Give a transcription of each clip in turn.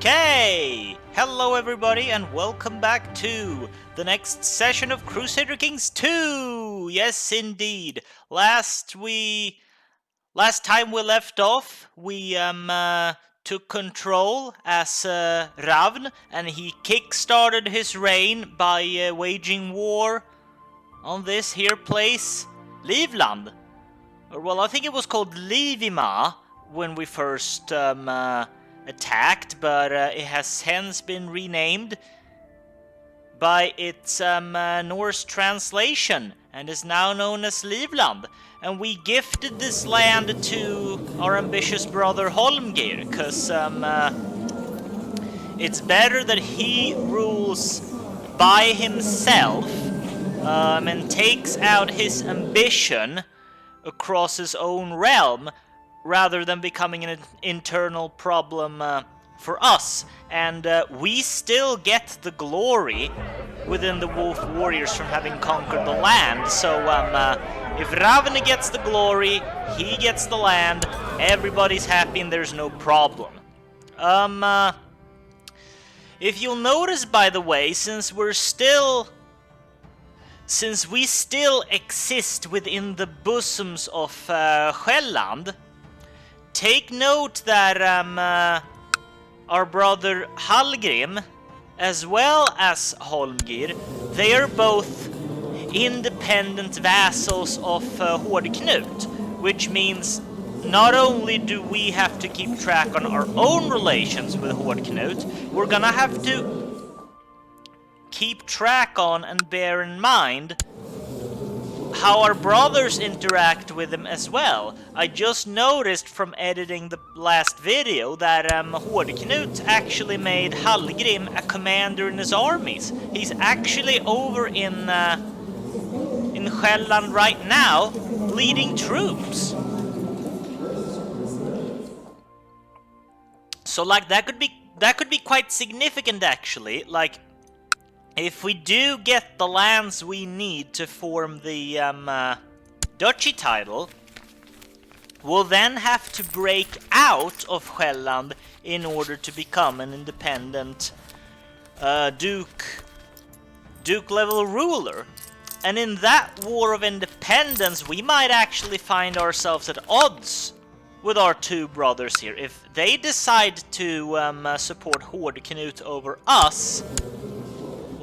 Okay! Hello everybody and welcome back to the next session of Crusader Kings 2! Yes indeed. Last time we left off, we took control as Hrafn, and he kick-started his reign by waging war on this here place, Livland. Or well, I think it was called Livima when we first attacked, but it has hence been renamed by its Norse translation and is now known as Livland. And we gifted this land to our ambitious brother Holmgir, because it's better that he rules by himself and takes out his ambition across his own realm, rather than becoming an internal problem for us. And we still get the glory within the Wolf Warriors from having conquered the land. So if Hrafn gets the glory, he gets the land, everybody's happy and there's no problem. If you'll notice, by the way, since we still exist within the bosoms of Själland, take note that our brother Hallgrim, as well as Holmgir, they are both independent vassals of Hårdknut, which means not only do we have to keep track on our own relations with Hårdknut, we're gonna have to keep track on and bear in mind how our brothers interact with him as well. I just noticed from editing the last video that Hårdknut actually made Hallgrim a commander in his armies. He's actually over in Själland right now, leading troops. So like that could be quite significant actually. Like, if we do get the lands we need to form the duchy title, we'll then have to break out of Själland in order to become an independent Duke-level ruler. And in that war of independence, we might actually find ourselves at odds with our two brothers here. If they decide to support Hårdknut over us,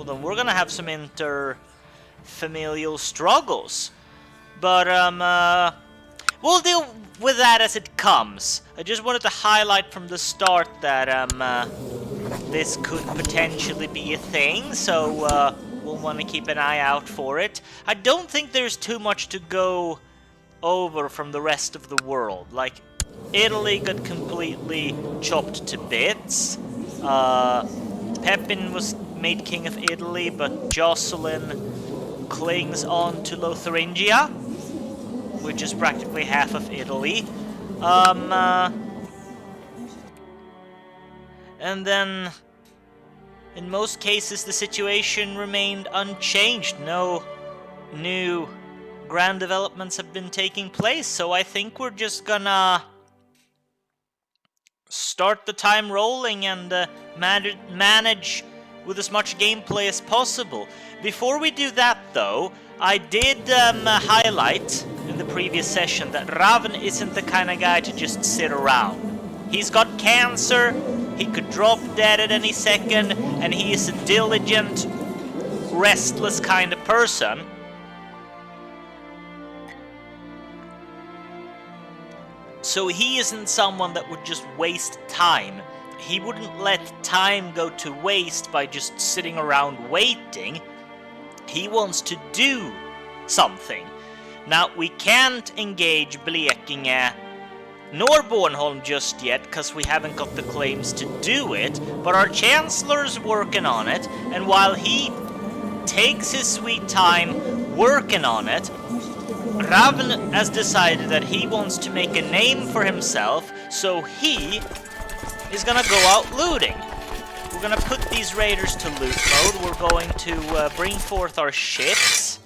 then we're gonna have some inter-familial struggles. But we'll deal with that as it comes. I just wanted to highlight from the start that this could potentially be a thing, so we'll want to keep an eye out for it. I don't think there's too much to go over from the rest of the world. Like, Italy got completely chopped to bits. Pepin was made king of Italy, but Jocelyn clings on to Lotharingia, which is practically half of Italy. And then, in most cases, the situation remained unchanged. No new grand developments have been taking place, so I think we're just gonna start the time rolling and manage with as much gameplay as possible. Before we do that though, I did highlight in the previous session that Hrafn isn't the kind of guy to just sit around. He's got cancer, he could drop dead at any second, and he is a diligent, restless kind of person. So he isn't someone that would just waste time. He wouldn't let time go to waste by just sitting around waiting. He wants to do something. Now, we can't engage Blekinge nor Bornholm just yet, because we haven't got the claims to do it, but our Chancellor's working on it, and while he takes his sweet time working on it, Hrafn has decided that he wants to make a name for himself, so he is gonna go out looting. We're gonna put these raiders to loot mode. We're going to bring forth our ships,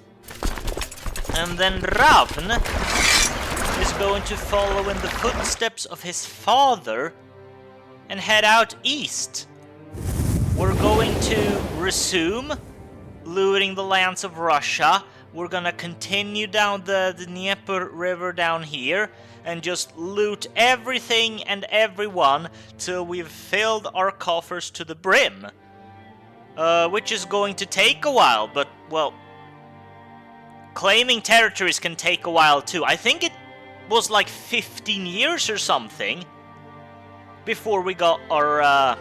and then Hrafn is going to follow in the footsteps of his father and head out east. We're going to resume looting the lands of Russia. We're gonna continue down the Dnieper River down here and just loot everything and everyone till we've filled our coffers to the brim. Which is going to take a while, but, well, claiming territories can take a while too. I think it was like 15 years or something before we got our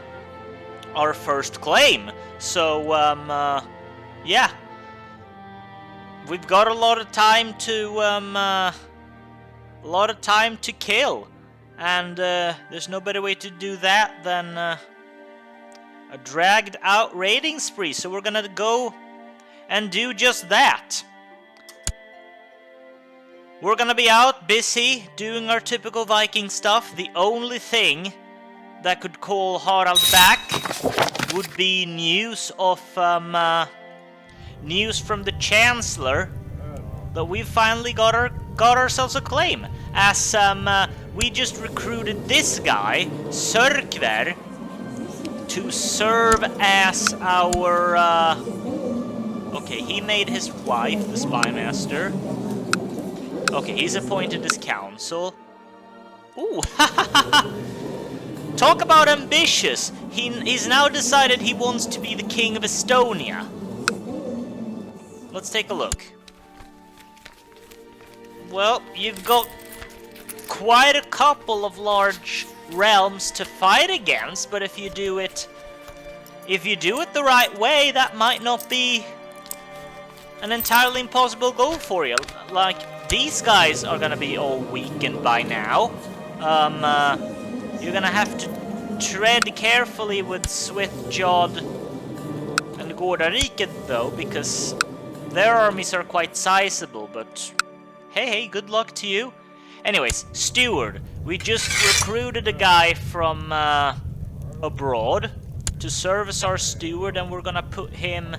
first claim. So, yeah. We've got a lot of time to kill, and there's no better way to do that than a dragged out raiding spree. So we're gonna go and do just that. We're gonna be out busy doing our typical Viking stuff. The only thing that could call Harald back would be news of news from the Chancellor that we finally got ourselves a claim. As we just recruited this guy, Sörkver, to serve as our okay, he made his wife the spymaster. Okay, he's appointed as council. Ooh, talk about ambitious. He's now decided he wants to be the king of Estonia. Let's take a look. Well, you've got quite a couple of large realms to fight against, but if you do it the right way, that might not be an entirely impossible goal for you. Like, these guys are gonna be all weakened by now. You're gonna have to tread carefully with Svitjod and Gårdariket though, because their armies are quite sizable, but hey, good luck to you. Anyways, Steward. We just recruited a guy from abroad to serve as our steward, and we're gonna put him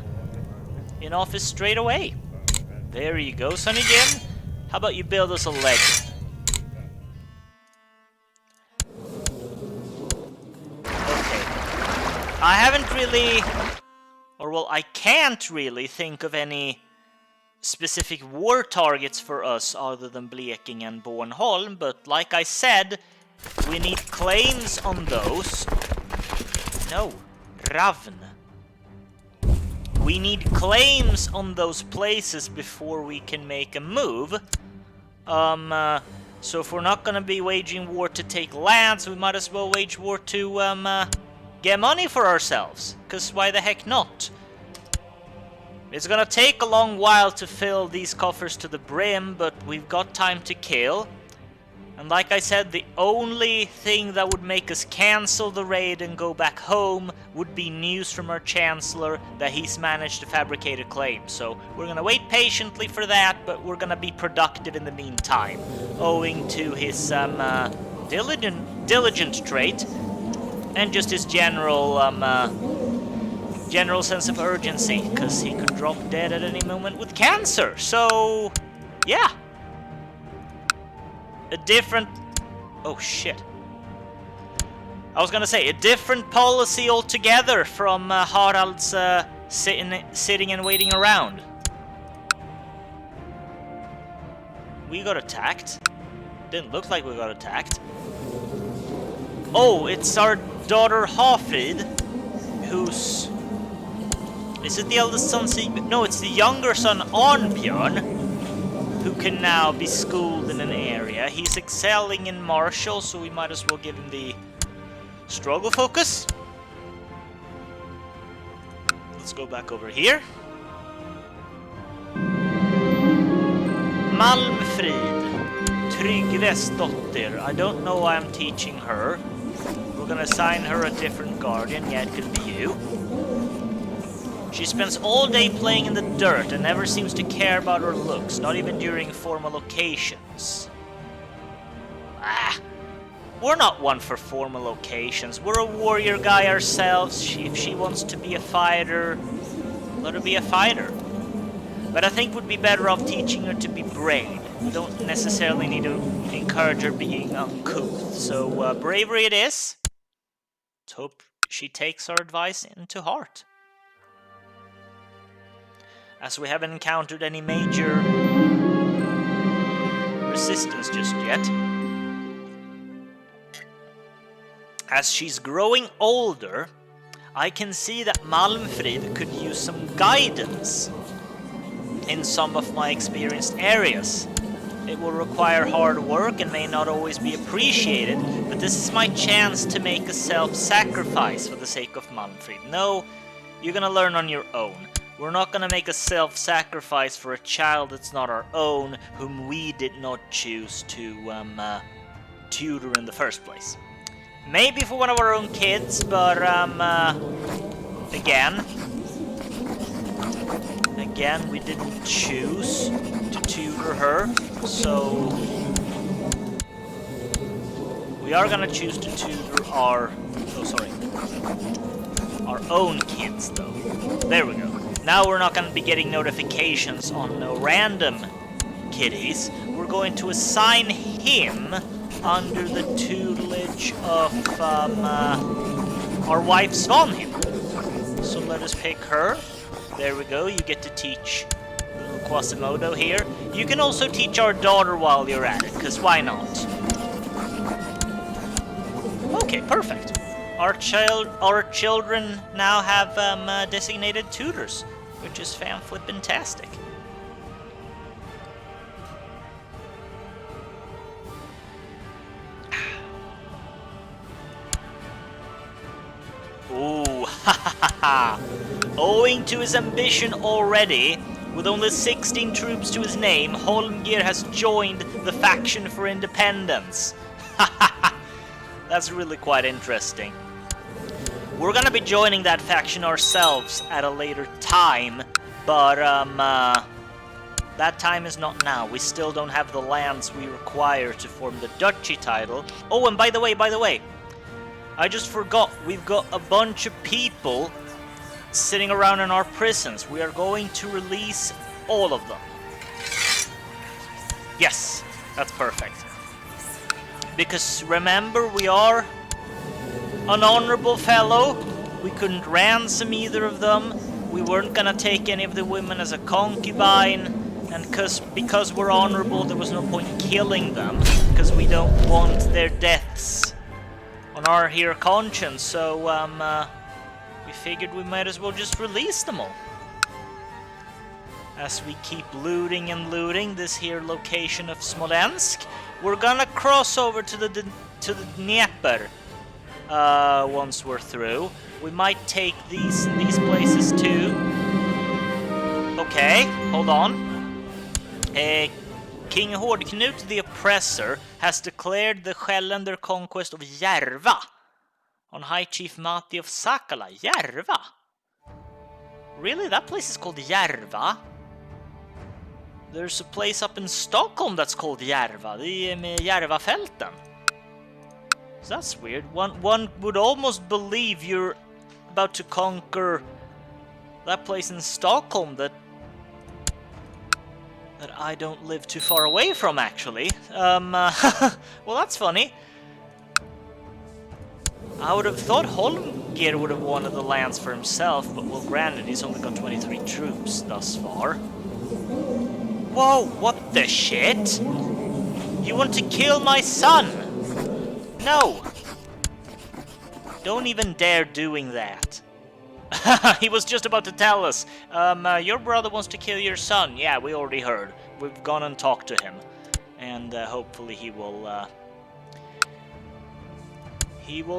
in office straight away. There you go, Sonny Jim. How about you build us a legend? Okay. I haven't really, or well, I can't really think of any specific war targets for us other than Blekinge and Bornholm, but like I said, we need claims on those. No, Hrafn. We need claims on those places before we can make a move. So if we're not gonna be waging war to take lands, we might as well wage war to get money for ourselves. 'Cause why the heck not? It's gonna take a long while to fill these coffers to the brim, but we've got time to kill. And like I said, the only thing that would make us cancel the raid and go back home would be news from our Chancellor that he's managed to fabricate a claim. So we're gonna wait patiently for that, but we're gonna be productive in the meantime, owing to his diligent trait and just his general sense of urgency, because he could drop dead at any moment with cancer. So yeah. A different... Oh, shit. I was gonna say, a different policy altogether from Harald's sitting and waiting around. We got attacked. Didn't look like we got attacked. Oh, it's our daughter Hafrid, who's... Is it the eldest son Sigbjörn? No, it's the younger son Arnbjörn, who can now be schooled in an area. He's excelling in martial, so we might as well give him the struggle focus. Let's go back over here. Malmfrid Tryggvesdotter. I don't know why I'm teaching her. We're gonna assign her a different guardian. Yeah, it could be you. She spends all day playing in the dirt and never seems to care about her looks, not even during formal occasions. We're not one for formal occasions. We're a warrior guy ourselves. If she wants to be a fighter, let her be a fighter. But I think we'd be better off teaching her to be brave. We don't necessarily need to encourage her being uncouth. So bravery it is. Let's hope she takes our advice into heart. As we haven't encountered any major resistance just yet. As she's growing older, I can see that Malmfrid could use some guidance in some of my experienced areas. It will require hard work and may not always be appreciated, but this is my chance to make a self-sacrifice for the sake of Malmfrid. No, you're gonna learn on your own. We're not gonna make a self-sacrifice for a child that's not our own, whom we did not choose to tutor in the first place. Maybe for one of our own kids, but again, we didn't choose to tutor her, so we are gonna choose to tutor our own kids, though. There we go. Now we're not gonna be getting notifications on no random kiddies. We're going to assign him under the tutelage of our wife Svanhild. So let us pick her. There we go. You get to teach little Quasimodo here. You can also teach our daughter while you're at it, because why not? Okay, perfect. Our children now have designated tutors, which is fantastic. Ooh, ha ha ha! Owing to his ambition already, with only 16 troops to his name, Holmgir has joined the faction for independence. Ha ha ha! That's really quite interesting. We're gonna be joining that faction ourselves at a later time, but that time is not now. We still don't have the lands we require to form the duchy title. Oh, and by the way, I just forgot, we've got a bunch of people sitting around in our prisons. We are going to release all of them. Yes, that's perfect. Because remember, we are an honorable fellow. We couldn't ransom either of them. We weren't gonna take any of the women as a concubine. And because we're honorable, there was no point in killing them. Because we don't want their deaths on our here conscience, so we figured we might as well just release them all. As we keep looting and looting this here location of Smolensk, we're gonna cross over to the Dnieper once we're through. We might take these places too. Okay, hold on. King Hårdknut the Oppressor has declared the Skällender conquest of Järva on High Chief Mati of Sakala. Järva? Really? That place is called Järva? There's a place up in Stockholm that's called Järva, med Järvafälten. So that's weird. One would almost believe you're about to conquer that place in Stockholm that I don't live too far away from, actually. Well, that's funny. I would have thought Holmgir would have wanted the lands for himself, but well, granted, he's only got 23 troops thus far. Whoa, what the shit? You want to kill my son? No! Don't even dare doing that. He was just about to tell us, your brother wants to kill your son. Yeah, we already heard. We've gone and talked to him. And hopefully he will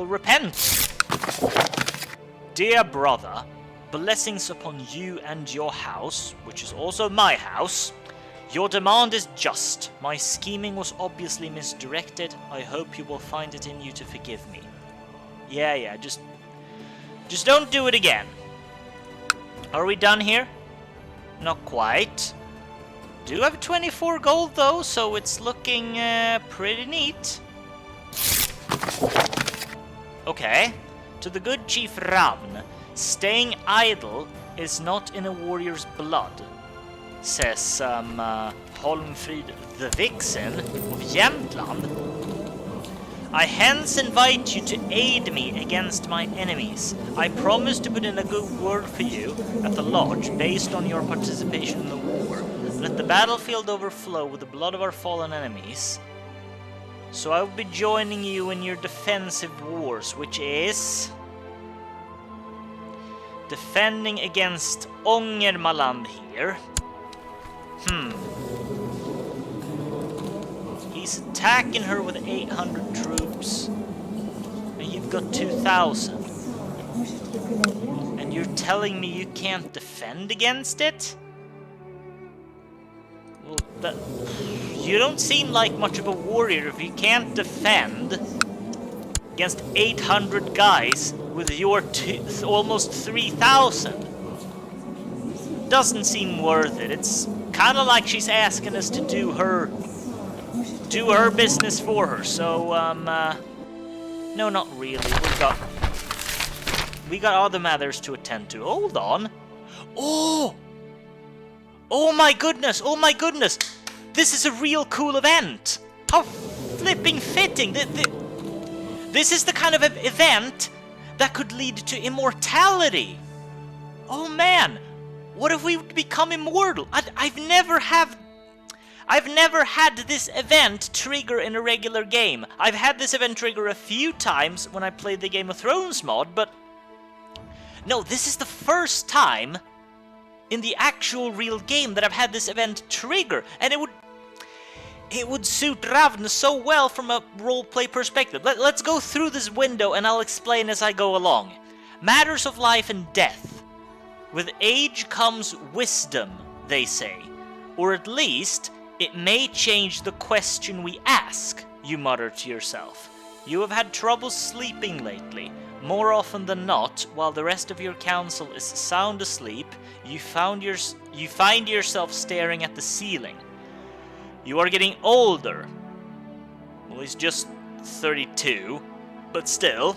repent. Dear brother, blessings upon you and your house, which is also my house. Your demand is just. My scheming was obviously misdirected. I hope you will find it in you to forgive me. Yeah, just don't do it again. Are we done here? Not quite. Do have 24 gold though, so it's looking pretty neat. Okay. To the good Chief Hrafn, staying idle is not in a warrior's blood, says Holmfrid the Vixen of Jämtland. I hence invite you to aid me against my enemies. I promise to put in a good word for you at the lodge based on your participation in the war. Let the battlefield overflow with the blood of our fallen enemies. So I will be joining you in your defensive wars, which is defending against Ångermanland here. He's attacking her with 800 troops. And you've got 2,000. And you're telling me you can't defend against it? Well, you don't seem like much of a warrior if you can't defend against 800 guys with your almost 3,000. Doesn't seem worth it. It's kind of like she's asking us to do her business for her. So no, not really. We got other matters to attend to. Hold on. Oh my goodness. This is a real cool event. How flipping fitting. This is the kind of event that could lead to immortality. Oh man, what if we become immortal? I've never had this event trigger in a regular game. I've had this event trigger a few times when I played the Game of Thrones mod, but no, this is the first time in the actual real game that I've had this event trigger, and it would suit Hrafn so well from a roleplay perspective. Let's go through this window and I'll explain as I go along. Matters of life and death. With age comes wisdom, they say. Or at least, it may change the question we ask, you mutter to yourself. You have had trouble sleeping lately. More often than not, while the rest of your council is sound asleep, you find yourself staring at the ceiling. You are getting older. Well, he's just 32, but still.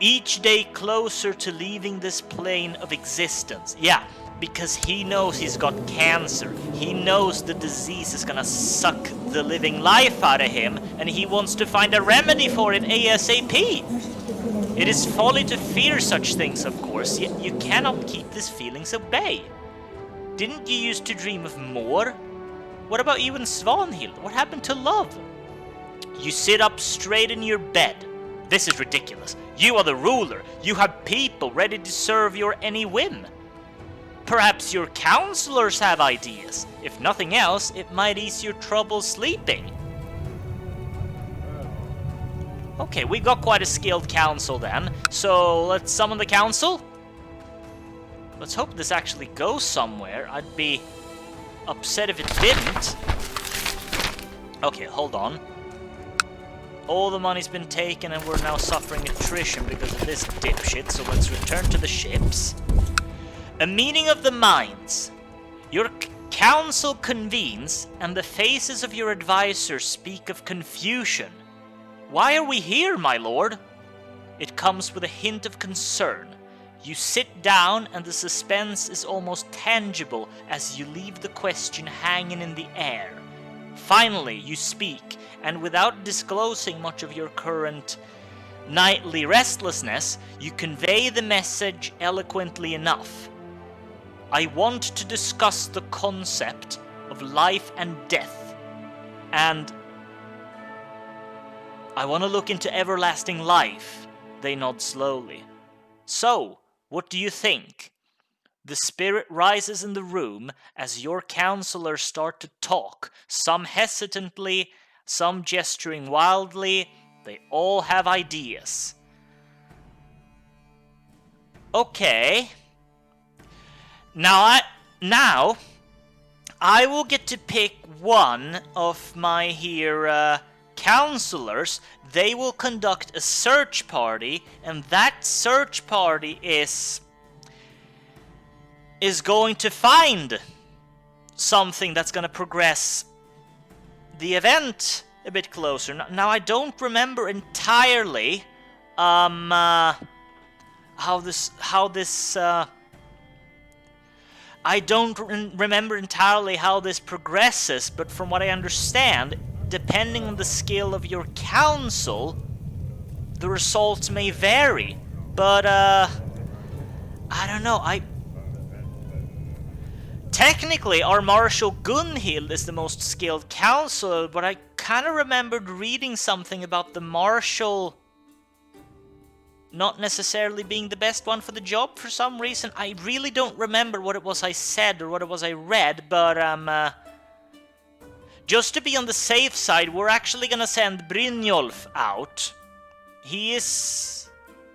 Each day closer to leaving this plane of existence. Yeah, because he knows he's got cancer. He knows the disease is gonna suck the living life out of him, and he wants to find a remedy for it ASAP. It is folly to fear such things, of course, yet you cannot keep these feelings at bay. Didn't you used to dream of more? What about you and Svanhild? What happened to love? You sit up straight in your bed. This is ridiculous. You are the ruler. You have people ready to serve your any whim. Perhaps your counselors have ideas. If nothing else, it might ease your trouble sleeping. Okay, we got quite a skilled council then. So let's summon the council. Let's hope this actually goes somewhere. I'd be upset if it didn't. Okay, hold on. All the money's been taken and we're now suffering attrition because of this dipshit, so let's return to the ships. A meeting of the minds. Your council convenes and the faces of your advisors speak of confusion. Why are we here, my lord? It comes with a hint of concern. You sit down and the suspense is almost tangible as you leave the question hanging in the air. Finally, you speak, and without disclosing much of your current nightly restlessness, you convey the message eloquently enough. I want to discuss the concept of life and death, and I want to look into everlasting life. They nod slowly. So, what do you think? The spirit rises in the room as your counselors start to talk, some hesitantly, some gesturing wildly. They all have ideas. Okay. Now I will get to pick one of my here counselors. They will conduct a search party, and that search party is going to find something that's going to progress the event a bit closer. Now I don't remember entirely how this I don't remember entirely how this progresses, but from what I understand, depending on the skill of your council, the results may vary. But, I don't know, Technically, our Marshal Gunhild is the most skilled counselor, but I kind of remembered reading something about the Marshal not necessarily being the best one for the job for some reason. I really don't remember what it was I said or what it was I read, but just to be on the safe side, we're actually gonna send Brynjolf out. He is...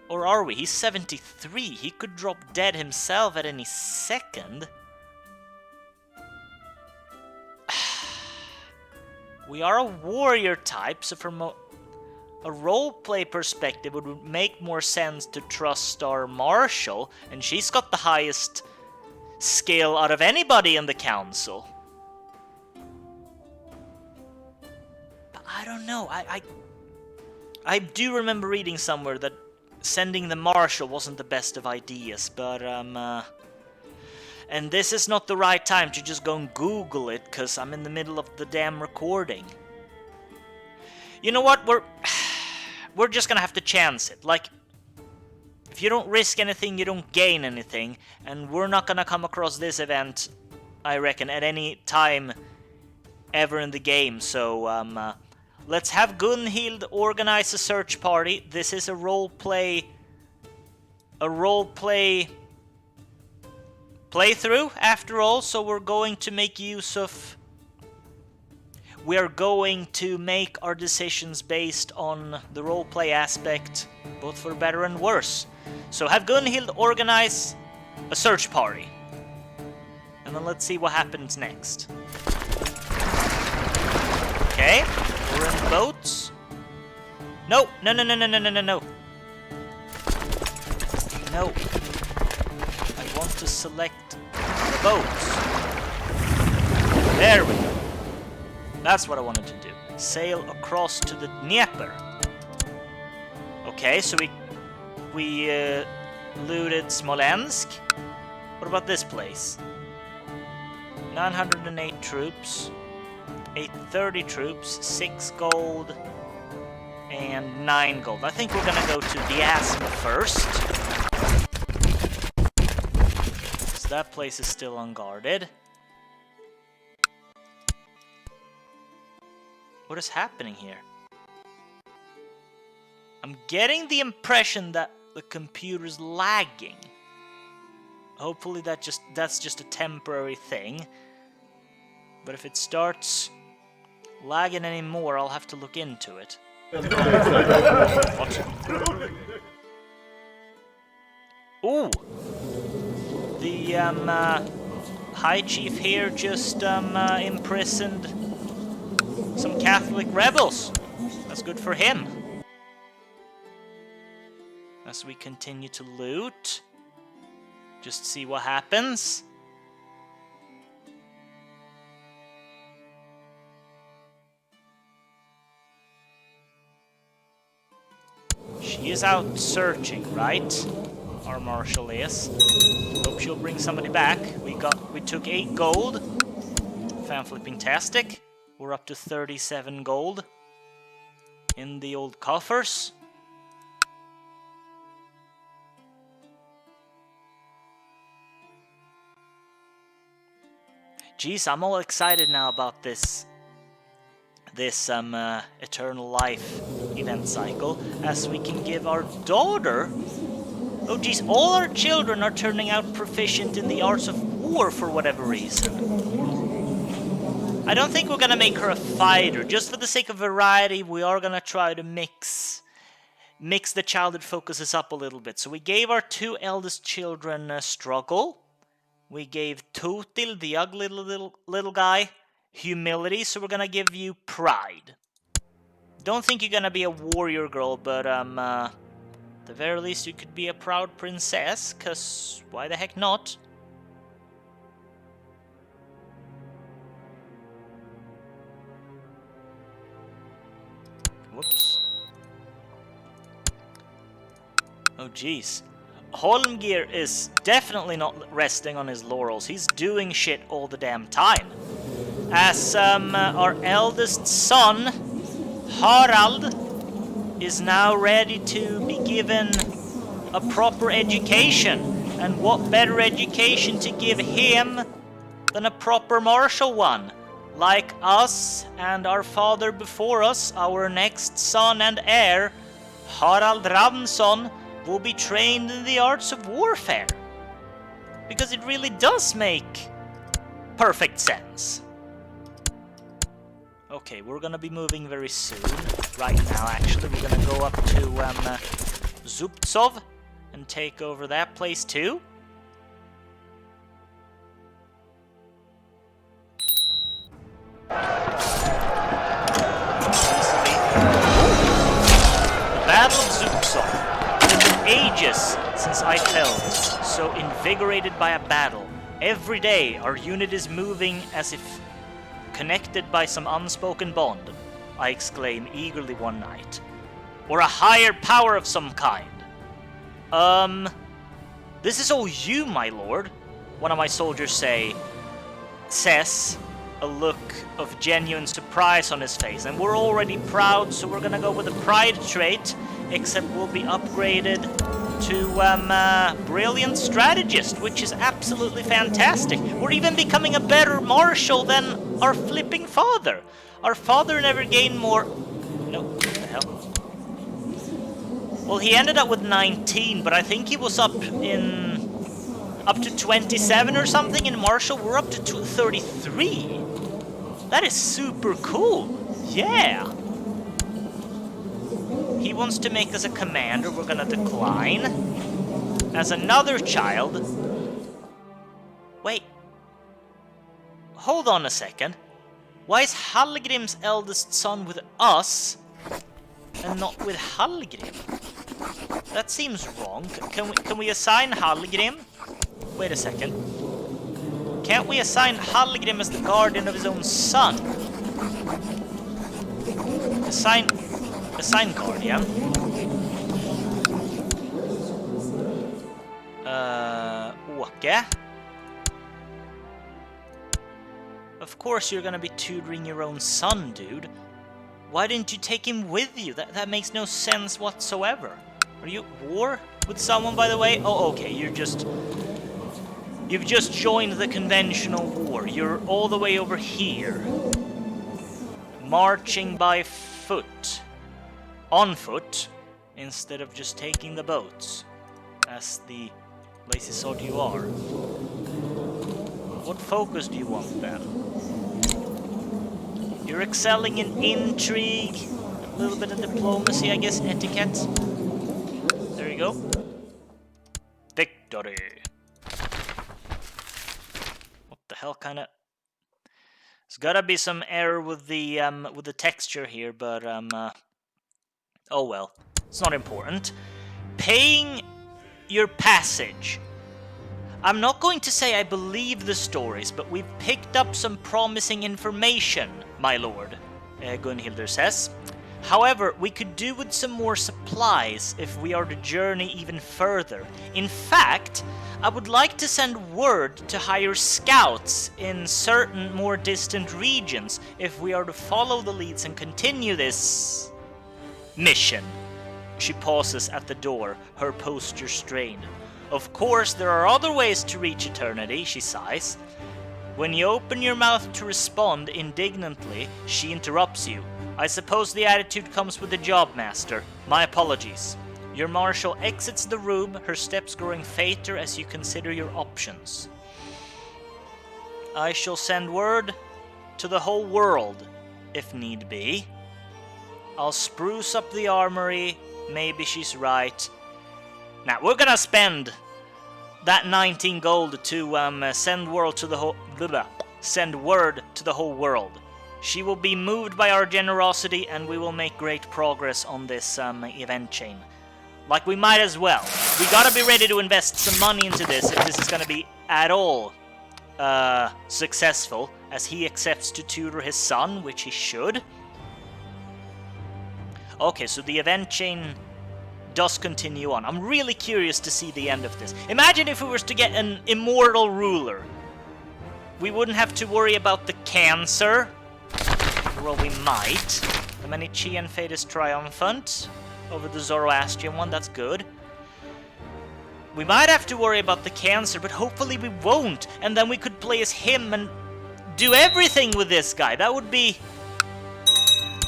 or are we? He's 73. He could drop dead himself at any second. We are a warrior type, so from a roleplay perspective, it would make more sense to trust our Marshal, and she's got the highest skill out of anybody in the council. But I don't know, I do remember reading somewhere that sending the Marshal wasn't the best of ideas, but and this is not the right time to just go and Google it, because I'm in the middle of the damn recording. You know what, we're just gonna have to chance it. Like, if you don't risk anything, you don't gain anything, and we're not gonna come across this event, I reckon, at any time ever in the game, so let's have Gunhild organize a search party. This is a roleplay playthrough, after all, so we're going to make use of... we're going to make our decisions based on the roleplay aspect, both for better and worse. So have Gunhild organize a search party. And then let's see what happens next. Okay, we're in boats. No, no, no, no, no, no, no, no, no. No. I want to select the boats. There we go. That's what I wanted to do. Sail across to the Dnieper. Okay, so we looted Smolensk. What about this place? 908 troops, 830 troops, 6 gold, and 9 gold. I think we're gonna go to Diasma first. That place is still unguarded. What is happening here? I'm getting the impression that the computer's lagging. Hopefully that's just a temporary thing. But if it starts lagging anymore, I'll have to look into it. What? Ooh! The High Chief here just imprisoned some Catholic rebels. That's good for him. As we continue to loot, just see what happens. She is out searching, right? Our Marshal is. Hope she'll bring somebody back. We took 8 gold. Fan-flipping-tastic. We're up to 37 gold in the old coffers. Jeez, I'm all excited now about this Eternal Life event cycle, as we can give our daughter... Oh geez, all our children are turning out proficient in the arts of war for whatever reason. I don't think we're gonna make her a fighter. Just for the sake of variety, we are gonna try to mix the childhood focuses up a little bit. So we gave our 2 eldest children struggle. We gave Totil, the ugly little guy, humility. So we're gonna give you pride. Don't think you're gonna be a warrior girl, but at the very least you could be a proud princess, 'cause why the heck not? Whoops. Oh jeez. Holmgir is definitely not resting on his laurels. He's doing shit all the damn time. As our eldest son, Harald, is now ready to be given a proper education. And what better education to give him than a proper martial one? Like us and our father before us, our next son and heir, Harald Ravnsson, will be trained in the arts of warfare. Because it really does make perfect sense. Okay, we're gonna be moving very soon. Right now, actually, we're gonna go up to Zubtsov and take over that place too. The Battle of Zubtsov. It has been ages since I felt so invigorated by a battle. Every day, our unit is moving as if connected by some unspoken bond, I exclaim eagerly one night. Or a higher power of some kind. This is all you, my lord, one of my soldiers says, a look of genuine surprise on his face. And we're already proud, so we're gonna go with the pride trait, except we'll be upgraded to brilliant strategist, which is absolutely fantastic. We're even becoming a better marshal than our flipping father. Our father never gained more... No, what the hell? Well, he ended up with 19, but I think he was up to 27 or something in martial. We're up to 33. That is super cool. Yeah. He wants to make us a commander. We're gonna decline. As another child... Wait. Hold on a second. Why is Hallgrim's eldest son with us and not with Hallgrim? That seems wrong. Can we assign Hallgrim? Wait a second. Can't we assign Hallgrim as the guardian of his own son? Assign guardian. Åke. Of course you're gonna be tutoring your own son, dude. Why didn't you take him with you? That makes no sense whatsoever. Are you at war with someone, by the way? Oh, okay, you've just joined the conventional war. You're all the way over here. Marching by foot. On foot, instead of just taking the boats. As the lazy sod you are. What focus do you want, then? You're excelling in intrigue, a little bit of diplomacy, I guess, etiquette. There you go. Victory. What the hell, kind of? There's gotta be some error with the texture here, but oh well, it's not important. Paying your passage. I'm not going to say I believe the stories, but we've picked up some promising information, my lord, Gunhildur says. However, we could do with some more supplies if we are to journey even further. In fact, I would like to send word to hire scouts in certain more distant regions if we are to follow the leads and continue this mission. She pauses at the door, her posture strained. Of course, there are other ways to reach eternity, she sighs. When you open your mouth to respond indignantly, she interrupts you. I suppose the attitude comes with the job, master. My apologies. Your marshal exits the room, her steps growing fainter as you consider your options. I shall send word to the whole world, if need be. I'll spruce up the armory, maybe she's right. Now, we're gonna spend that 19 gold to send word to the whole world. She will be moved by our generosity, and we will make great progress on this event chain. Like, we might as well. We gotta be ready to invest some money into this if this is gonna be at all successful, as he accepts to tutor his son, which he should. Okay, so the event chain does continue on. I'm really curious to see the end of this. Imagine if we were to get an immortal ruler. We wouldn't have to worry about the cancer. Well, we might. The Manichean fate is triumphant. over the Zoroastrian one. That's good. We might have to worry about the cancer, but hopefully we won't. And then we could play as him and do everything with this guy. That would be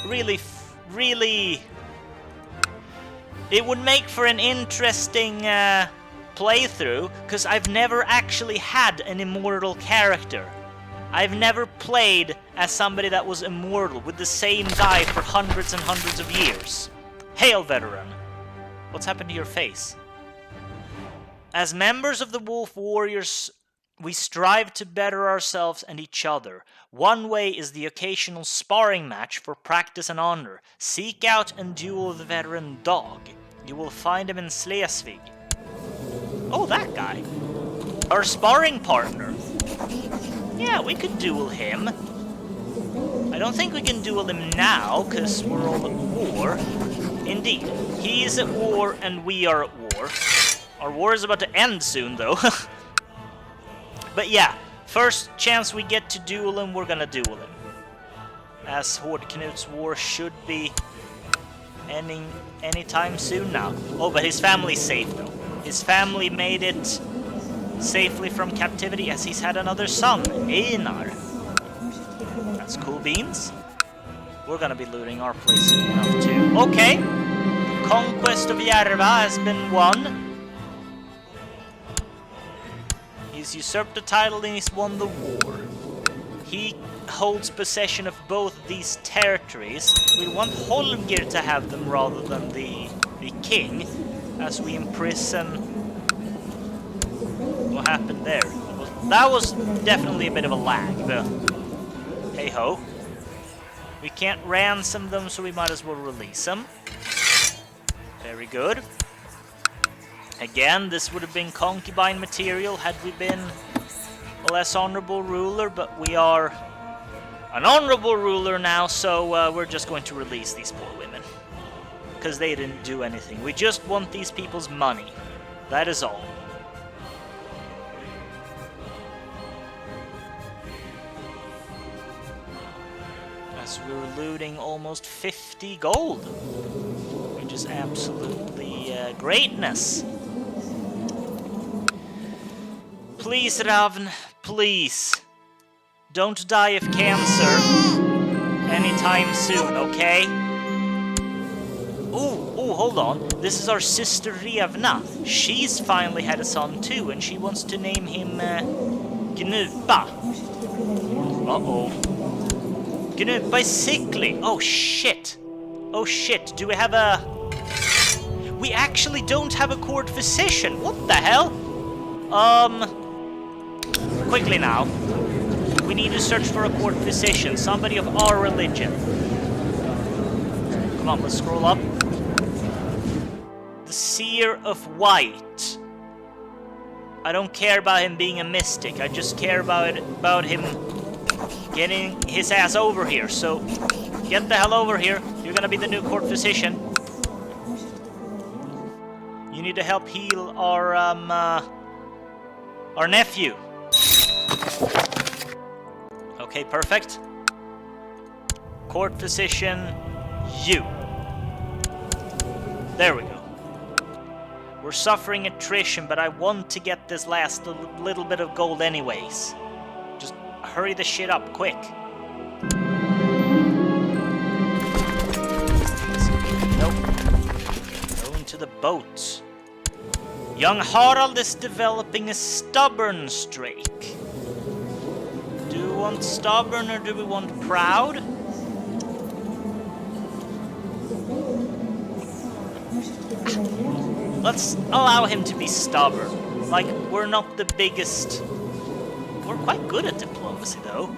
really... It would make for an interesting playthrough, because I've never actually had an immortal character. I've never played as somebody that was immortal with the same guy for hundreds and hundreds of years. Hail, veteran! What's happened to your face? As members of the Wolf Warriors, we strive to better ourselves and each other. One way is the occasional sparring match for practice and honor. Seek out and duel the veteran Dog. You will find him in Schleswig. Oh, that guy. Our sparring partner. Yeah, we could duel him. I don't think we can duel him now, because we're all at war. Indeed, he is at war and we are at war. Our war is about to end soon, though. But yeah, first chance we get to duel him, we're gonna duel him. As Horde Knut's war should be ending anytime soon now. Oh, but his family's safe, though. His family made it safely from captivity, as he's had another son, Einar. That's cool beans. We're gonna be looting our place soon enough, too. Okay, the conquest of Järva has been won. He's usurped the title and he's won the war. He holds possession of both these territories. We want Holmgir to have them rather than the king, as we imprison... What happened there? That was definitely a bit of a lag, but hey-ho. We can't ransom them, so we might as well release them. Very good. Again, this would have been concubine material had we been a less honorable ruler, but we are an honorable ruler now, so we're just going to release these poor women. Because they didn't do anything. We just want these people's money. That is all. As we're looting almost 50 gold. Which is absolutely greatness. Please, Hrafn, please. Don't die of cancer anytime soon, okay? Oh, hold on. This is our sister Revna. She's finally had a son too, and she wants to name him Gnupa. Uh-oh. Gnupa is sickly. Oh, shit. Oh, shit. Do we have a... We actually don't have a court physician. What the hell? Quickly now. We need to search for a court physician. Somebody of our religion. Come on, let's scroll up. The Seer of White. I don't care about him being a mystic. I just care about him getting his ass over here. So, get the hell over here. You're gonna be the new court physician. You need to help heal our nephew. Okay, perfect. Court physician, you. There we go. We're suffering attrition, but I want to get this last little bit of gold anyways. Just hurry the shit up, quick. Nope. Go into the boat. Young Harald is developing a stubborn streak. Do we want stubborn or do we want proud? Let's allow him to be stubborn. Like, we're not the biggest... We're quite good at diplomacy, though.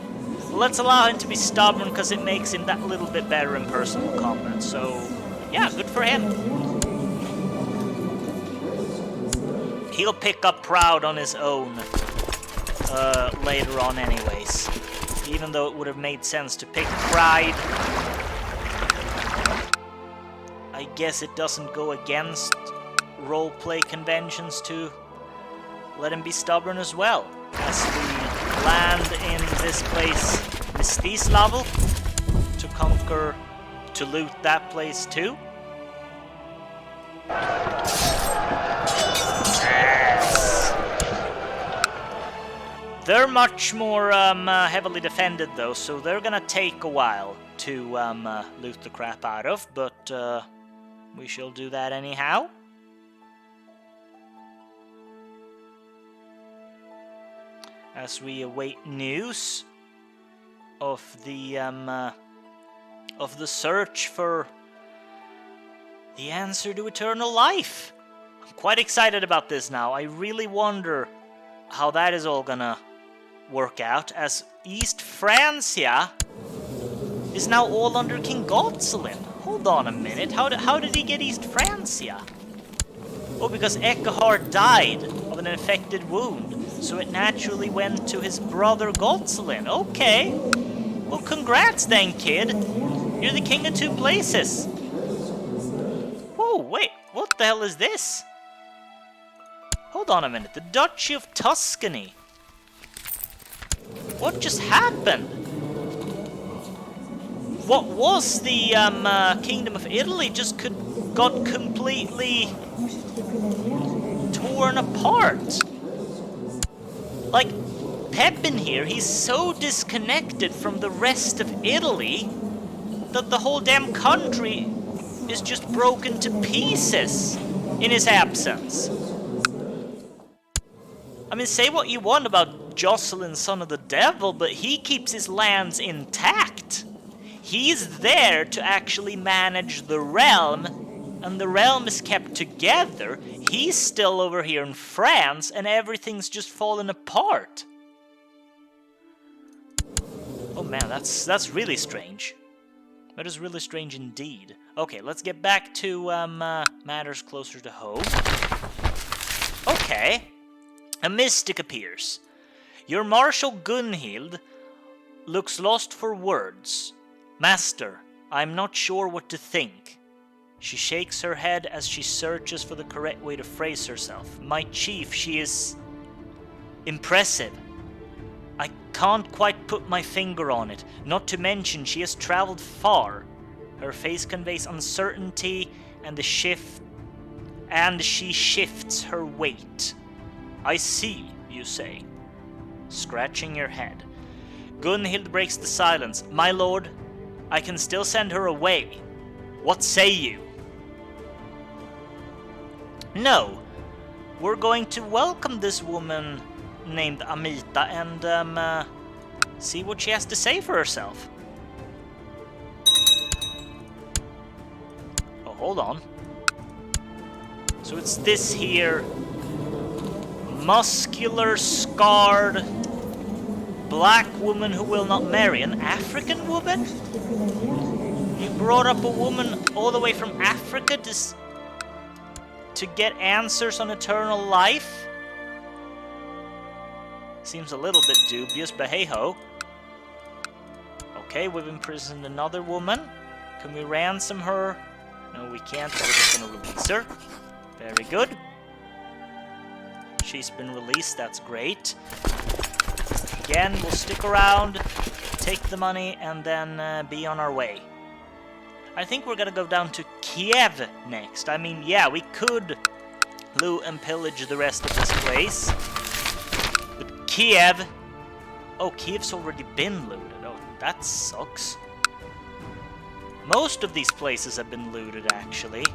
Let's allow him to be stubborn because it makes him that little bit better in personal combat. So, yeah, good for him. He'll pick up proud on his own later on anyways. Even though it would have made sense to pick pride. I guess it doesn't go against roleplay conventions to let him be stubborn as well. As we land in this place, Mistislav, to conquer, to loot that place too. They're much more heavily defended though, so they're gonna take a while to loot the crap out of, but we shall do that anyhow. As we await news of the search for the answer to eternal life. I'm quite excited about this now. I really wonder how that is all gonna work out, as East Francia is now all under King Gotzelin. Hold on a minute, how did he get East Francia? Oh, because Eckhard died of an infected wound, so it naturally went to his brother Gotzelin. Okay, well congrats then, kid. You're the king of two places. Whoa, wait, what the hell is this? Hold on a minute, the Duchy of Tuscany. What just happened? What was the Kingdom of Italy just got completely torn apart? Like, Pepin here, he's so disconnected from the rest of Italy that the whole damn country is just broken to pieces in his absence. I mean, say what you want about Jocelyn, son of the devil, but he keeps his lands intact. He's there to actually manage the realm, and the realm is kept together. He's still over here in France, and everything's just fallen apart. Oh man, that's really strange. That is really strange indeed. Okay, let's get back to matters closer to home. Okay. A mystic appears. Your Marshal Gunhild looks lost for words. Master, I'm not sure what to think. She shakes her head as she searches for the correct way to phrase herself. My chief, she is impressive. I can't quite put my finger on it, not to mention she has traveled far. Her face conveys uncertainty and she shifts her weight. I see, you say, scratching your head. Gunhild breaks the silence. My lord, I can still send her away. What say you? No, we're going to welcome this woman named Amita and see what she has to say for herself. Oh, hold on. So it's this here muscular, scarred, black woman who will not marry. An African woman? You brought up a woman all the way from Africa to get answers on eternal life? Seems a little bit dubious, but hey-ho. Okay, we've imprisoned another woman. Can we ransom her? No, we can't, so we're just gonna release her. Very good. She's been released, that's great. Again, we'll stick around, take the money, and then be on our way. I think we're gonna go down to Kiev next. I mean, yeah, we could loot and pillage the rest of this place. But Kiev... Oh, Kiev's already been looted. Oh, that sucks. Most of these places have been looted, actually.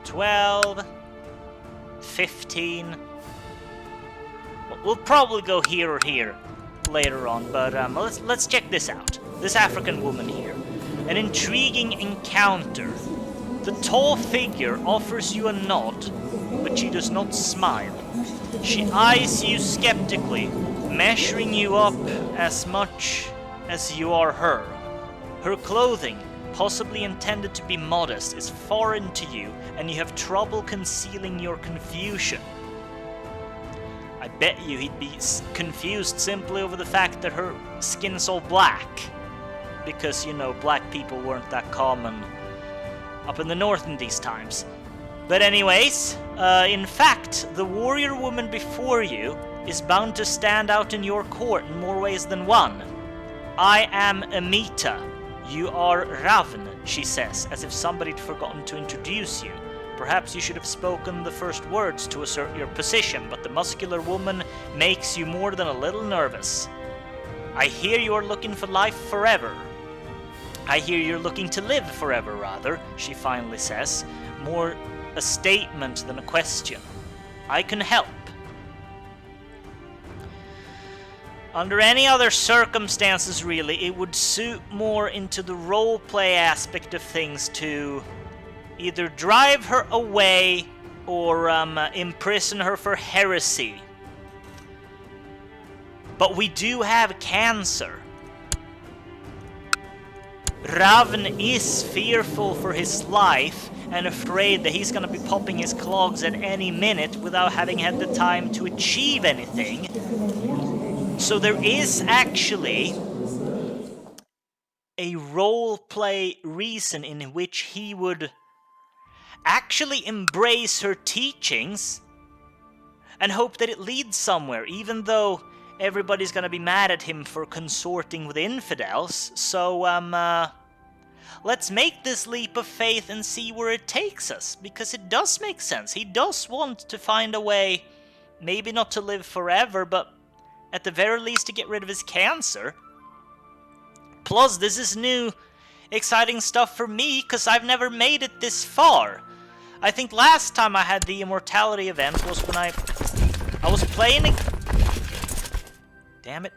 12... 15. We'll probably go here or here later on, but let's check this out. This African woman here. An intriguing encounter. The tall figure offers you a nod, but she does not smile. She eyes you skeptically, measuring you up as much as you are her. Her clothing, possibly intended to be modest, is foreign to you, and you have trouble concealing your confusion. I bet you he'd be confused simply over the fact that her skin's all black. Because, you know, black people weren't that common up in the north in these times. But anyways, in fact, the warrior woman before you is bound to stand out in your court in more ways than one. I am Amita. You are Hrafn, she says, as if somebody had forgotten to introduce you. Perhaps you should have spoken the first words to assert your position, but the muscular woman makes you more than a little nervous. I hear you are looking for life forever. I hear you're looking to live forever, rather, she finally says, more a statement than a question. I can help. Under any other circumstances, really, it would suit more into the roleplay aspect of things to either drive her away or imprison her for heresy. But we do have cancer. Hrafn is fearful for his life and afraid that he's gonna be popping his clogs at any minute without having had the time to achieve anything. So there is actually a roleplay reason in which he would actually embrace her teachings and hope that it leads somewhere, even though everybody's gonna be mad at him for consorting with infidels. So, let's make this leap of faith and see where it takes us, because it does make sense. He does want to find a way, maybe not to live forever, but at the very least to get rid of his cancer. Plus, this is new, exciting stuff for me, because I've never made it this far. I think last time I had the immortality event was when I was playing a... Damn it.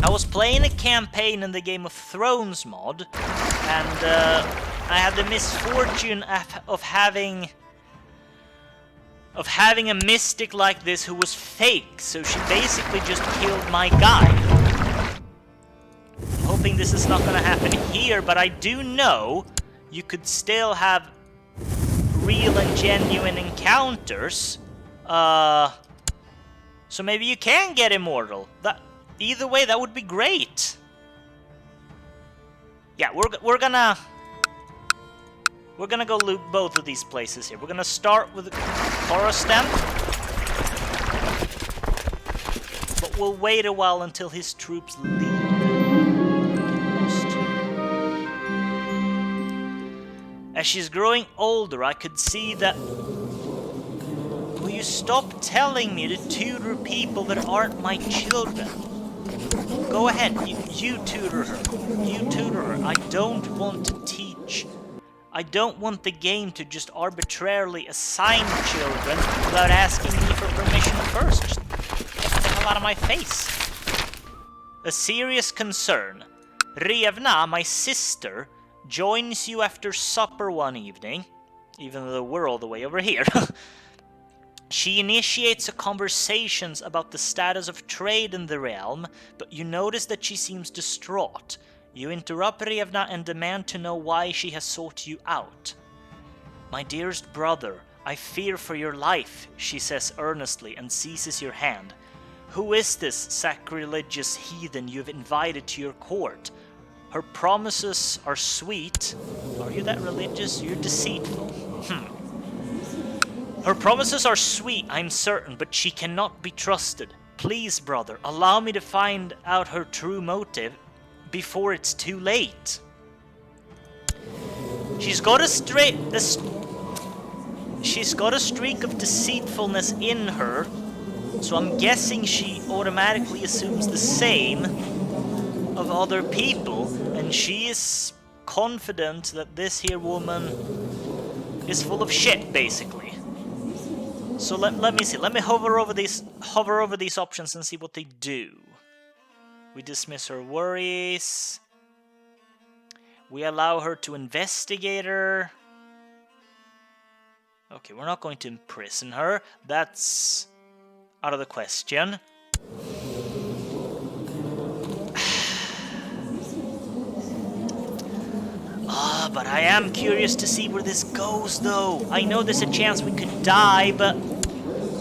I was playing a campaign in the Game of Thrones mod, and I had the misfortune of having a mystic like this who was fake, so she basically just killed my guy. I'm hoping this is not gonna happen here, but I do know you could still have real and genuine encounters. So maybe you can get immortal. Either way, that would be great. Yeah, we're gonna go loot both of these places here. We're gonna start with Coruscant, but we'll wait a while until his troops leave. As she's growing older, I could see that... Will you stop telling me to tutor people that aren't my children? Go ahead, you tutor her. You tutor her. I don't want to teach. I don't want the game to just arbitrarily assign children without asking me for permission first. Just get the hell out of my face. A serious concern. Hrafn, my sister, joins you after supper one evening, even though we're all the way over here. She initiates a conversations about the status of trade in the realm, but you notice that she seems distraught. You interrupt Hrafn and demand to know why she has sought you out. My dearest brother, I fear for your life, she says earnestly and seizes your hand. Who is this sacrilegious heathen you've invited to your court? Her promises are sweet. Are you that religious? You're deceitful. Her promises are sweet, I'm certain, but she cannot be trusted. Please, brother, allow me to find out her true motive before it's too late. She's got a streak of deceitfulness in her, so I'm guessing she automatically assumes the same of other people, and she is confident that this here woman is full of shit, basically. So let me see. Let me hover over these options and see what they do. We dismiss her worries. We allow her to investigate her. Okay, we're not going to imprison her. That's out of the question. But I am curious to see where this goes, though. I know there's a chance we could die, but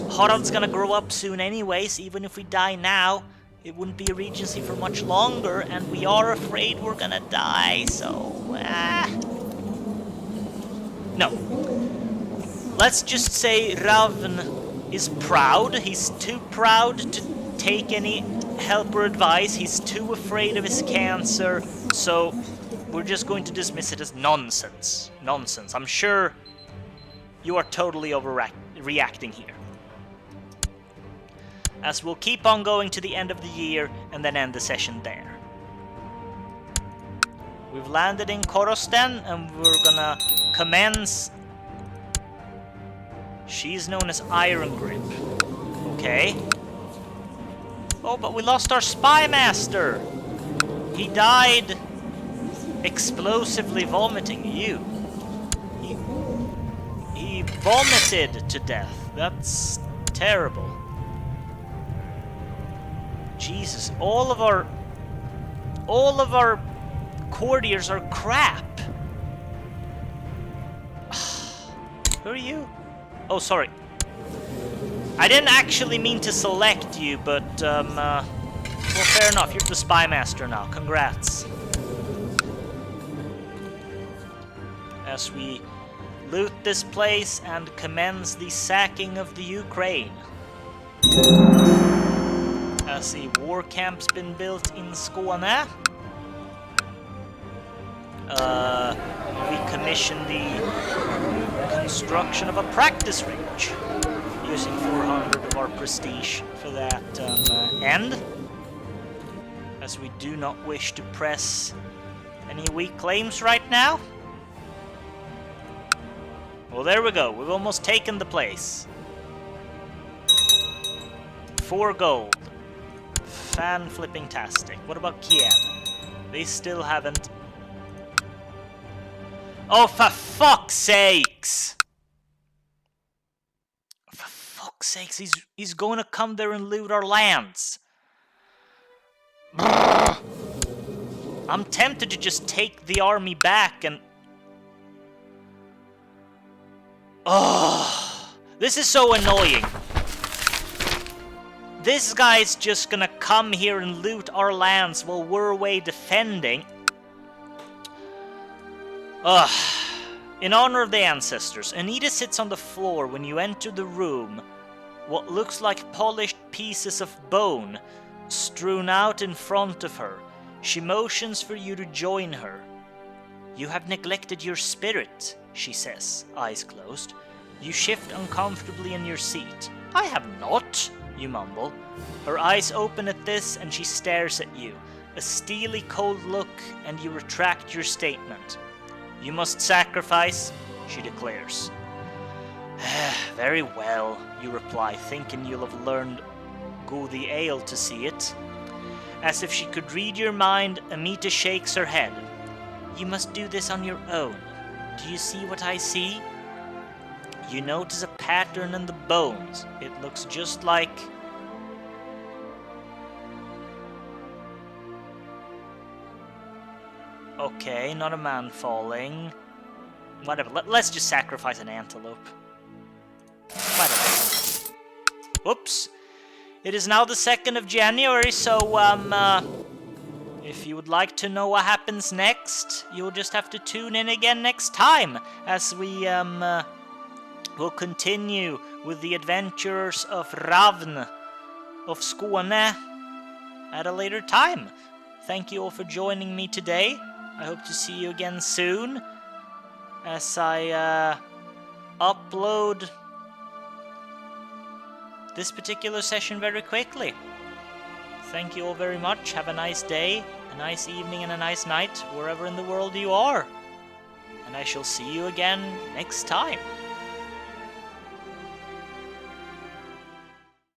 Harald's gonna grow up soon anyways. Even if we die now, it wouldn't be a regency for much longer, and we are afraid we're gonna die, so... No. Let's just say Hrafn is proud. He's too proud to take any help or advice. He's too afraid of his cancer, so... we're just going to dismiss it as nonsense. Nonsense. I'm sure You are totally overreacting here. As we'll keep on going to the end of the year and then end the session there. We've landed in Korosten and we're gonna commence. She's known as Iron Grip. Okay. Oh, but we lost our spy master. He died explosively vomiting you. He vomited to death. That's terrible. Jesus, all of our courtiers are crap. Who are you? Oh, sorry. I didn't actually mean to select you, but well, fair enough. You're the spy master now. Congrats. As we loot this place and commence the sacking of the Ukraine. As a war camp's been built in Skåne. We commissioned the construction of a practice range, using 400 of our prestige for that end. As we do not wish to press any weak claims right now. Well, there we go. We've almost taken the place. 4 gold. Fan-flipping-tastic. What about Kiev? They still haven't... Oh, for fuck's sakes! For fuck's sakes, he's going to come there and loot our lands. I'm tempted to just take the army back and... Oh, this is so annoying. This guy's just gonna come here and loot our lands while we're away defending. Ugh. In honor of the ancestors, Anita sits on the floor when you enter the room. What looks like polished pieces of bone strewn out in front of her. She motions for you to join her. You have neglected your spirit, she says, eyes closed. You shift uncomfortably in your seat. I have not, you mumble. Her eyes open at this and she stares at you. A steely cold look and you retract your statement. You must sacrifice, she declares. Very well, you reply, thinking you'll have learned Go the Ale to see it. As if she could read your mind, Amita shakes her head. You must do this on your own. Do you see what I see? You notice a pattern in the bones. It looks just like... Okay, not a man falling. Whatever, let's just sacrifice an antelope. Whatever. Whoops. It is now the 2nd of January, so, if you would like to know what happens next, you'll just have to tune in again next time, as we, will continue with the adventures of Hrafn of Skåne at a later time. Thank you all for joining me today. I hope to see you again soon, as I, upload this particular session very quickly. Thank you all very much. Have a nice day, a nice evening, and a nice night, wherever in the world you are. And I shall see you again next time.